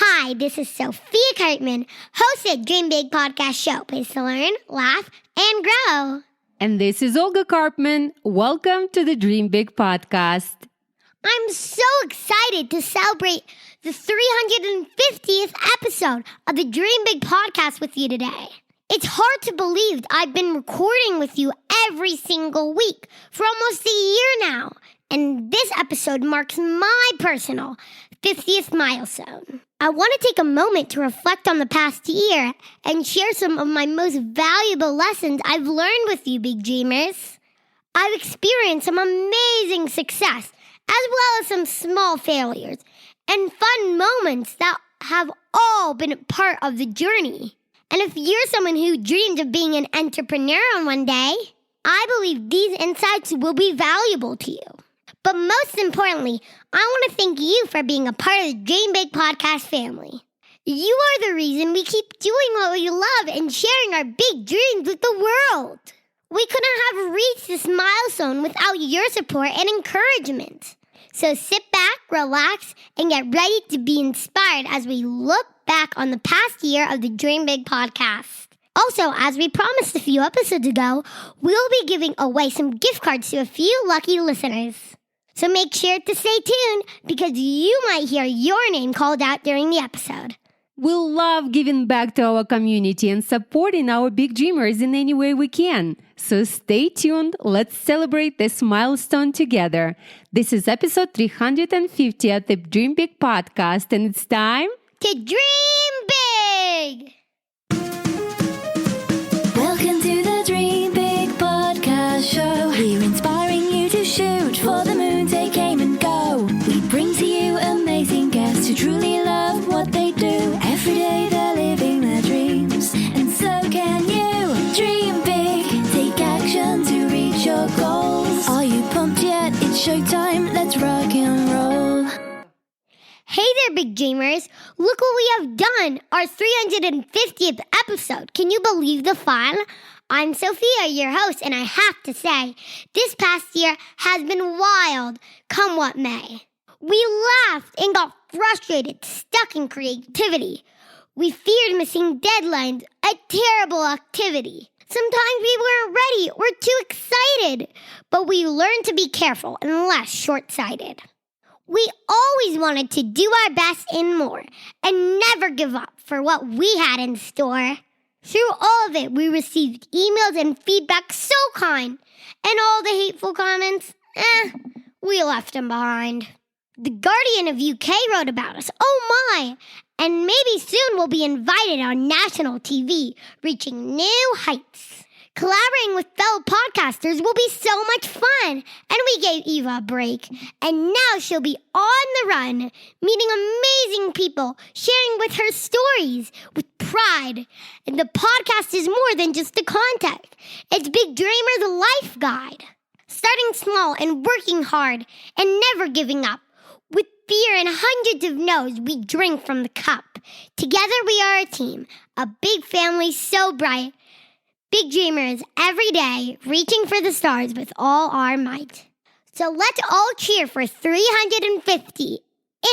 Hi, this is Sophia Karpman, host at Dream Big Podcast Show. Place to learn, laugh, and grow. And this is Olgakarpman. Welcome to the Dream Big Podcast. I'm so excited to celebrate the 350th episode of the Dream Big Podcast with you today. It's hard to believe I've been recording with you every single week for almost a year now. And this episode marks my personal 50th milestone. I want to take a moment to reflect on the past year and share some of my most valuable lessons I've learned with you, big dreamers. I've experienced some amazing success, as well as some small failures, and fun moments that have all been a part of the journey. And if you're someone who dreams of being an entrepreneur on one day, I believe these insights will be valuable to you. But most importantly, I want to thank you for being a part of the Dream Big Podcast family. You are the reason we keep doing what we love and sharing our big dreams with the world. We couldn't have reached this milestone without your support and encouragement. So sit back, relax, and get ready to be inspired as we look back on the past year of the Dream Big Podcast. Also, as we promised a few episodes ago, we'll be giving away some gift cards to a few lucky listeners. So make sure to stay tuned because you might hear your name called out during the episode. We'll love giving back to our community and supporting our big dreamers in any way we can. So stay tuned. Let's celebrate this milestone together. This is episode 350 of the Dream Big Podcast, and it's time to dream big! Welcome to the Dream Big Podcast Show. We're inspiring you to shoot for the moon, take aim and go. We bring to you amazing guests who truly love what they do. Every day they're living their dreams, and so can you. Dream big, take action to reach your goals. Are you pumped yet? It's showtime, let's rock and roll. Hey there, big dreamers. Look what we have done, our 350th episode. Can you believe the fun? I'm Sophia, your host, and I have to say, this past year has been wild, come what may. We laughed and got frustrated, stuck in creativity. We feared missing deadlines, a terrible activity. Sometimes we weren't ready or too excited, but we learned to be careful and less short-sighted. We always wanted to do our best and more, and never give up for what we had in store. Through all of it, we received emails and feedback so kind, and all the hateful comments, we left them behind. The Guardian of UK wrote about us, oh my, and maybe soon we'll be invited on national TV, reaching new heights. Collaborating with fellow podcasters will be so much fun, and we gave Eva a break, and now she'll be on the run, meeting amazing people, sharing with her stories with pride. And the podcast is more than just a contact. It's Big Dreamer's life guide. Starting small and working hard and never giving up. With fear and hundreds of no's, we drink from the cup. Together we are a team, a big family so bright. Big dreamers every day, reaching for the stars with all our might. So let's all cheer for 350. In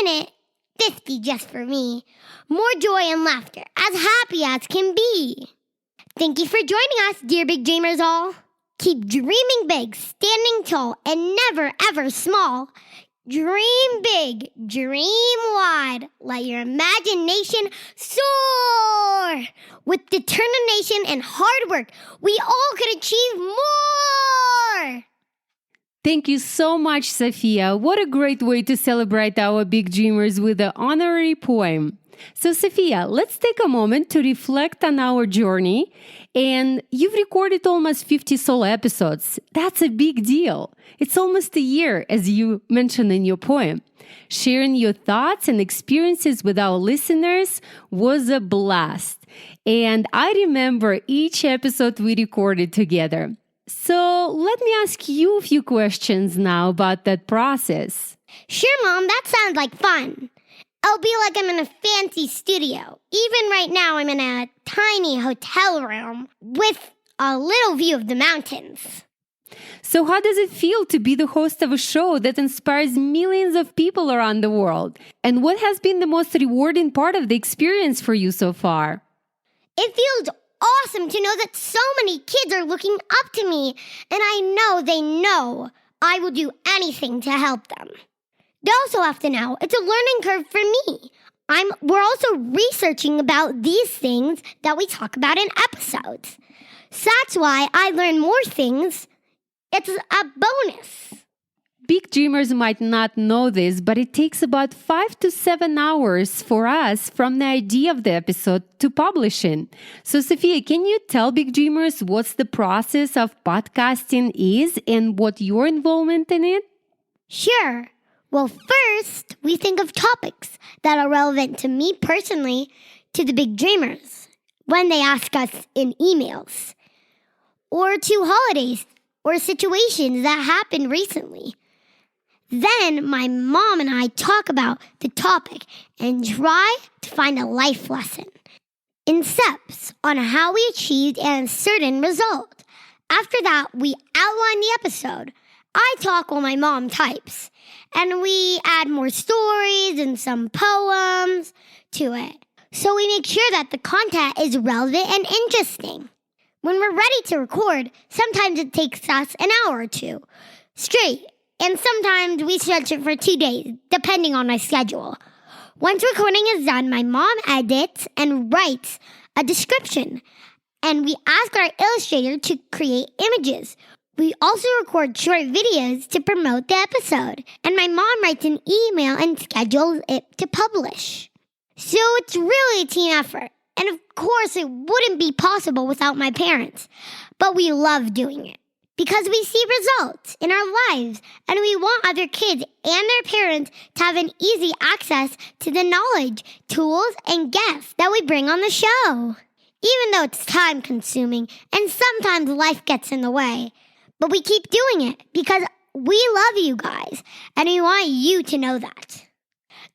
it, 50 just for me. More joy and laughter, as happy as can be. Thank you for joining us, dear big dreamers all. Keep dreaming big, standing tall, and never ever small. Dream big, dream wide, let your imagination soar. With determination and hard work, we all can achieve more. Thank you so much, Sophia. What a great way to celebrate our big dreamers with an honorary poem. So, Sophia, let's take a moment to reflect on our journey. And you've recorded almost 50 solo episodes. That's a big deal. It's almost a year, as you mentioned in your poem. Sharing your thoughts and experiences with our listeners was a blast. And I remember each episode we recorded together. So let me ask you a few questions now about that process. Sure, Mom, that sounds like fun. It'll be like I'm in a fancy studio. Even right now, I'm in a tiny hotel room with a little view of the mountains. So how does it feel to be the host of a show that inspires millions of people around the world? And what has been the most rewarding part of the experience for you so far? It feels awesome to know that so many kids are looking up to me, and I know they know I will do anything to help them. They also have to know it's a learning curve for me. We're also researching about these things that we talk about in episodes. So that's why I learn more things. It's a bonus. Big dreamers might not know this, but it takes about 5 to 7 hours for us from the idea of the episode to publishing. So, Sophia, can you tell big dreamers what's the process of podcasting is and what your involvement in it? Sure. Well, first, we think of topics that are relevant to me personally, to the big dreamers, when they ask us in emails, or to holidays or situations that happened recently. Then my mom and I talk about the topic and try to find a life lesson in steps on how we achieved a certain result. After that, we outline the episode. I talk while my mom types, and we add more stories and some poems to it. So we make sure that the content is relevant and interesting. When we're ready to record, sometimes it takes us an hour or two straight, and sometimes we stretch it for 2 days, depending on my schedule. Once recording is done, my mom edits and writes a description, and we ask our illustrator to create images. We also record short videos to promote the episode, and my mom writes an email and schedules it to publish. So it's really a team effort. And of course, it wouldn't be possible without my parents. But we love doing it because we see results in our lives, and we want other kids and their parents to have an easy access to the knowledge, tools, and guests that we bring on the show. Even though it's time-consuming and sometimes life gets in the way. But we keep doing it because we love you guys, and we want you to know that.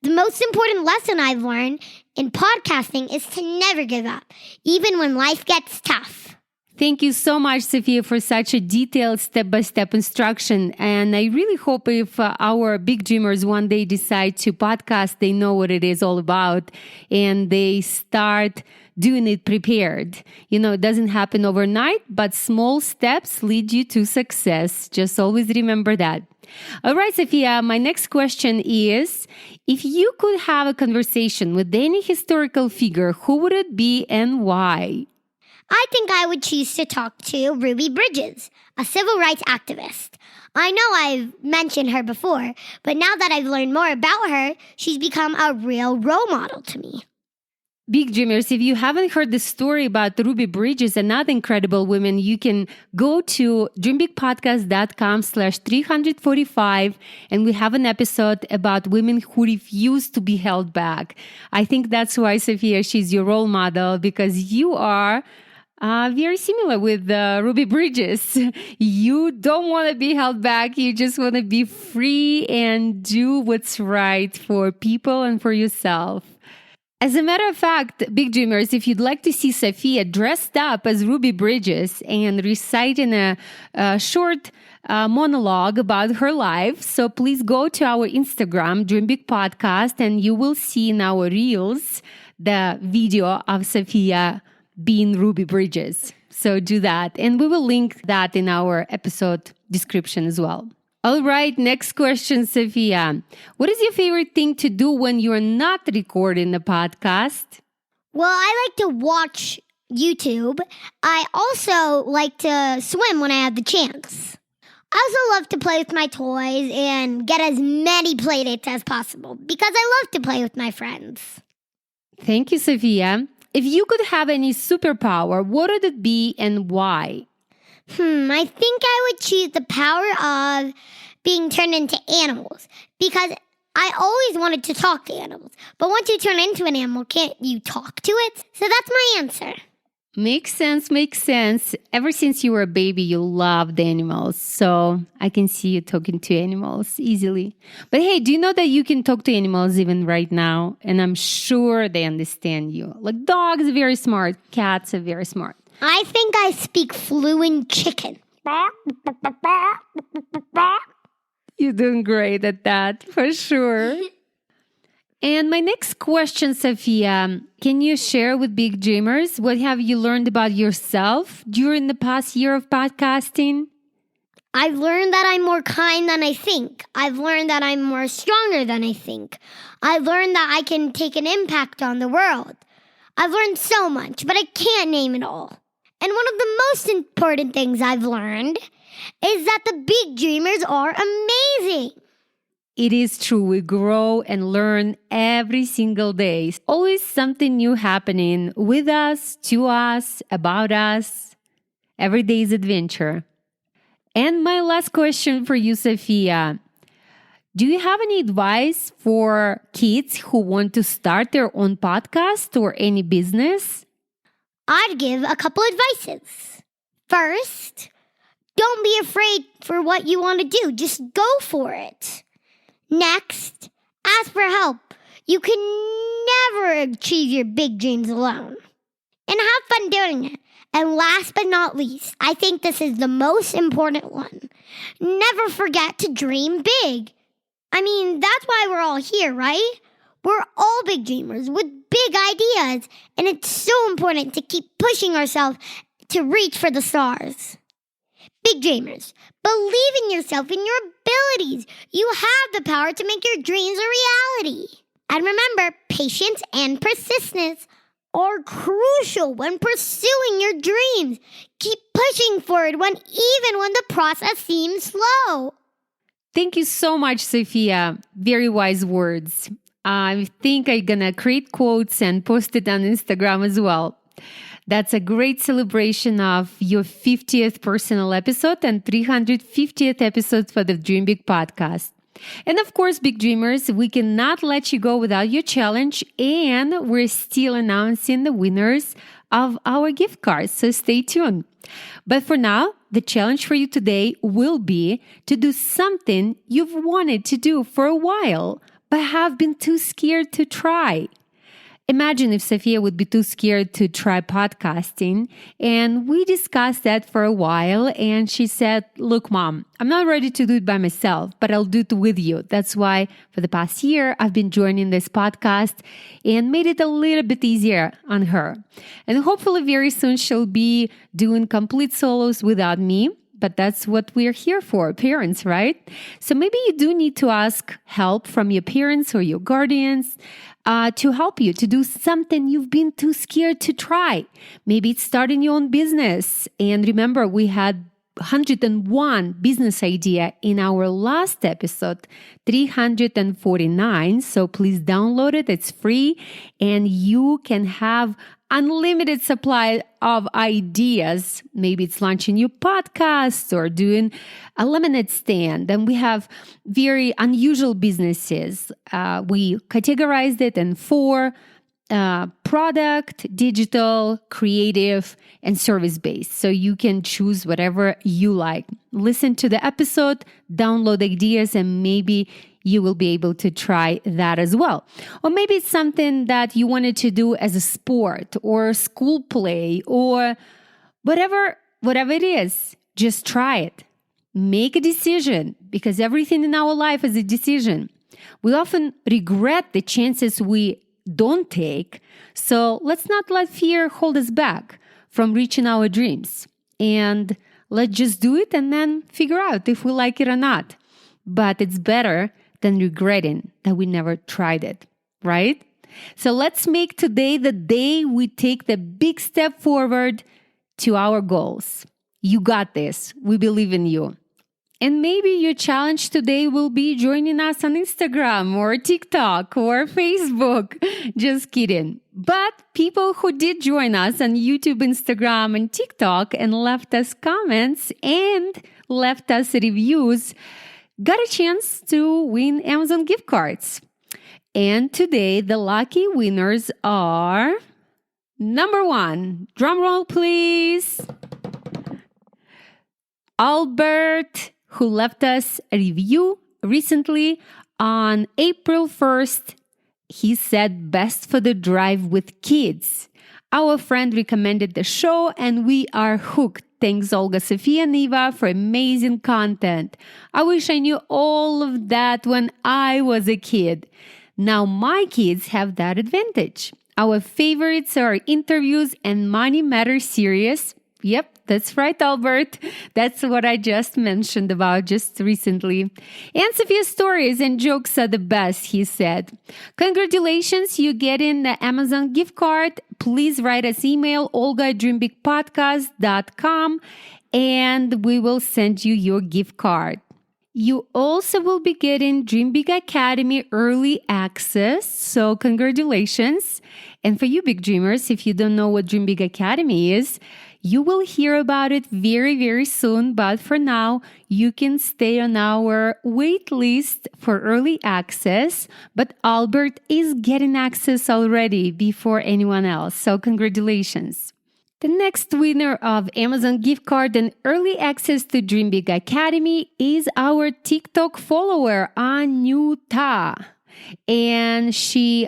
The most important lesson I've learned in podcasting is to never give up, even when life gets tough. Thank you so much, Sophia, for such a detailed step-by-step instruction. And I really hope if our big dreamers one day decide to podcast, they know what it is all about and they start doing it prepared. You know, it doesn't happen overnight, but small steps lead you to success. Just always remember that. All right, Sophia, my next question is, if you could have a conversation with any historical figure, who would it be and why? I think I would choose to talk to Ruby Bridges, a civil rights activist. I know I've mentioned her before, but now that I've learned more about her, she's become a real role model to me. Big Dreamers, if you haven't heard the story about Ruby Bridges and other incredible women, you can go to dreambigpodcast.com/345, and we have an episode about women who refuse to be held back. I think that's why, Sophia, she's your role model, because you are very similar with Ruby Bridges. You don't want to be held back. You just want to be free and do what's right for people and for yourself. As a matter of fact, Big Dreamers, if you'd like to see Sophia dressed up as Ruby Bridges and reciting a short monologue about her life, so please go to our Instagram, Dream Big Podcast, and you will see in our reels the video of Sophia being Ruby Bridges. So do that. And we will link that in our episode description as well. All right, next question, Sophia. What is your favorite thing to do when you're not recording the podcast? Well, I like to watch YouTube. I also like to swim when I have the chance. I also love to play with my toys and get as many playdates as possible because I love to play with my friends. Thank you, Sophia. If you could have any superpower, what would it be and why? I think I would choose the power of being turned into animals because I always wanted to talk to animals. But once you turn into an animal, can't you talk to it? So that's my answer. Makes sense. Ever since you were a baby, you loved animals. So I can see you talking to animals easily. But hey, do you know that you can talk to animals even right now? And I'm sure they understand you. Like dogs are very smart. Cats are very smart. I think I speak fluent chicken. You're doing great at that, for sure. And my next question, Sophia, can you share with Big Dreamers what have you learned about yourself during the past year of podcasting? I've learned that I'm more kind than I think. I've learned that I'm more stronger than I think. I've learned that I can take an impact on the world. I've learned so much, but I can't name it all. And one of the most important things I've learned is that the big dreamers are amazing. It is true. We grow and learn every single day. Always something new happening with us, to us, about us. Every day's adventure. And my last question for you, Sophia. Do you have any advice for kids who want to start their own podcast or any business? I'd give a couple advices. First, don't be afraid for what you want to do. Just go for it. Next, ask for help. You can never achieve your big dreams alone. And have fun doing it. And last but not least, I think this is the most important one. Never forget to dream big. I mean, that's why we're all here, right? We're all big dreamers with big ideas. And it's so important to keep pushing ourselves to reach for the stars. Big dreamers, believe in yourself and your abilities. You have the power to make your dreams a reality. And remember, patience and persistence are crucial when pursuing your dreams. Keep pushing forward even when the process seems slow. Thank you so much, Sophia. Very wise words. I think I'm going to create quotes and post it on Instagram as well. That's a great celebration of your 50th personal episode and 350th episode for the Dream Big podcast. And of course, Big Dreamers, we cannot let you go without your challenge, and we're still announcing the winners of our gift cards, so stay tuned. But for now, the challenge for you today will be to do something you've wanted to do for a while, but have been too scared to try. Imagine if Sophia would be too scared to try podcasting, and we discussed that for a while, and she said, look, Mom, I'm not ready to do it by myself, but I'll do it with you. That's why for the past year, I've been joining this podcast and made it a little bit easier on her. And hopefully very soon she'll be doing complete solos without me. But that's what we're here for, parents, right? So maybe you do need to ask help from your parents or your guardians to help you to do something you've been too scared to try. Maybe it's starting your own business. And remember, we had 101 business idea in our last episode, 349. So please download it. It's free. And you can have unlimited supply of ideas. Maybe it's launching your podcast or doing a lemonade stand. And we have very unusual businesses. We categorized it in 4: product, digital, creative, and service-based. So you can choose whatever you like. Listen to the episode, download ideas, and maybe you will be able to try that as well. Or maybe it's something that you wanted to do as a sport or a school play or whatever it is. Just try it. Make a decision, because everything in our life is a decision. We often regret the chances we don't take. So let's not let fear hold us back from reaching our dreams. And let's just do it and then figure out if we like it or not. But it's better than regretting that we never tried it, right? So let's make today the day we take the big step forward to our goals. You got this. We believe in you. And maybe your challenge today will be joining us on Instagram or TikTok or Facebook. Just kidding. But people who did join us on YouTube, Instagram, and TikTok and left us comments and left us reviews got a chance to win Amazon gift cards. And today, the lucky winners are... Number 1, drum roll please, Albert, who left us a review recently on April 1st. he said best for the drive with kids. Our friend recommended the show and we are hooked. Thanks Olga, Sophia, and Eva for amazing content. I wish I knew all of that when I was a kid. Now my kids have that advantage. Our favorites are interviews and Money Matters series. Yep, that's right, Albert. That's what I just mentioned about just recently. And Sophia's stories and jokes are the best, he said. Congratulations, you get in the Amazon gift card. Please write us email, olga@dreambigpodcast.com, and we will send you your gift card. You also will be getting Dream Big Academy early access, so congratulations. And for you big dreamers, if you don't know what Dream Big Academy is, you will hear about it very, very soon. But for now, you can stay on our wait list for early access. But Albert is getting access already before anyone else, so congratulations. The next winner of Amazon gift card and early access to Dream Big Academy is our TikTok follower, Anuta. And she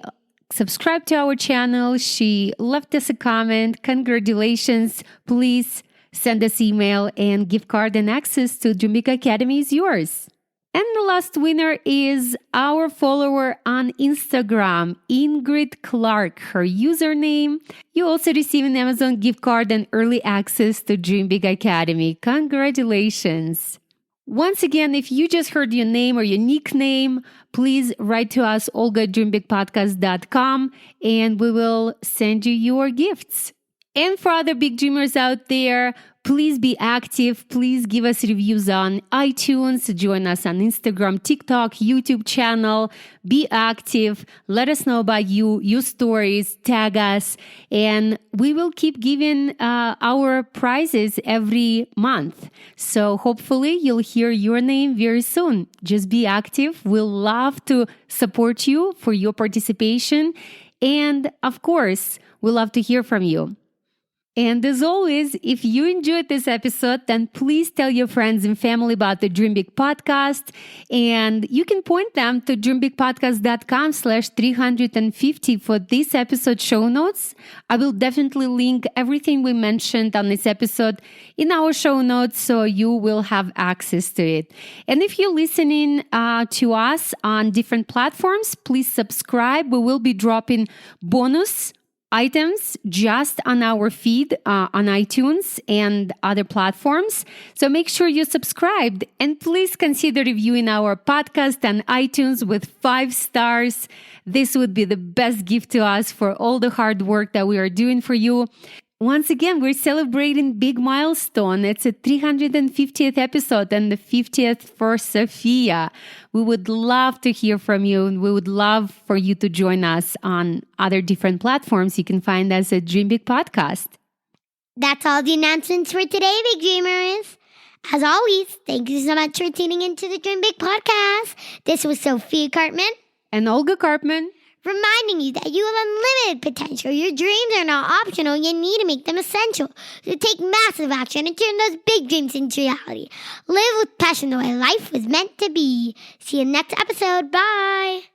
subscribed to our channel. She left us a comment. Congratulations. Please send us email and gift card and access to Dream Big Academy is yours. And the last winner is our follower on Instagram, Ingrid Clark, her username. You also receive an Amazon gift card and early access to Dream Big Academy. Congratulations. Once again, if you just heard your name or your nickname, please write to us, olga@dreambigpodcast.com, and we will send you your gifts. And for other big dreamers out there, please be active. Please give us reviews on iTunes. Join us on Instagram, TikTok, YouTube channel. Be active. Let us know about you, your stories. Tag us. And we will keep giving our prizes every month. So hopefully you'll hear your name very soon. Just be active. We'll love to support you for your participation. And of course, we'll love to hear from you. And as always, if you enjoyed this episode, then please tell your friends and family about the Dream Big Podcast. And you can point them to dreambigpodcast.com/350 for this episode show notes. I will definitely link everything we mentioned on this episode in our show notes so you will have access to it. And if you're listening to us on different platforms, please subscribe. We will be dropping bonus items just on our feed on iTunes and other platforms. So make sure you're subscribed and please consider reviewing our podcast on iTunes with 5 stars. This would be the best gift to us for all the hard work that we are doing for you. Once again, we're celebrating big milestone. It's a 350th episode and the 50th for Sophia. We would love to hear from you and we would love for you to join us on other different platforms. You can find us at Dream Big Podcast. That's all the announcements for today, Big Dreamers. As always, thank you so much for tuning into the Dream Big Podcast. This was Sophia Karpman and Olga Karpman, reminding you that you have unlimited potential. Your dreams are not optional. You need to make them essential. So take massive action and turn those big dreams into reality. Live with passion the way life was meant to be. See you next episode. Bye.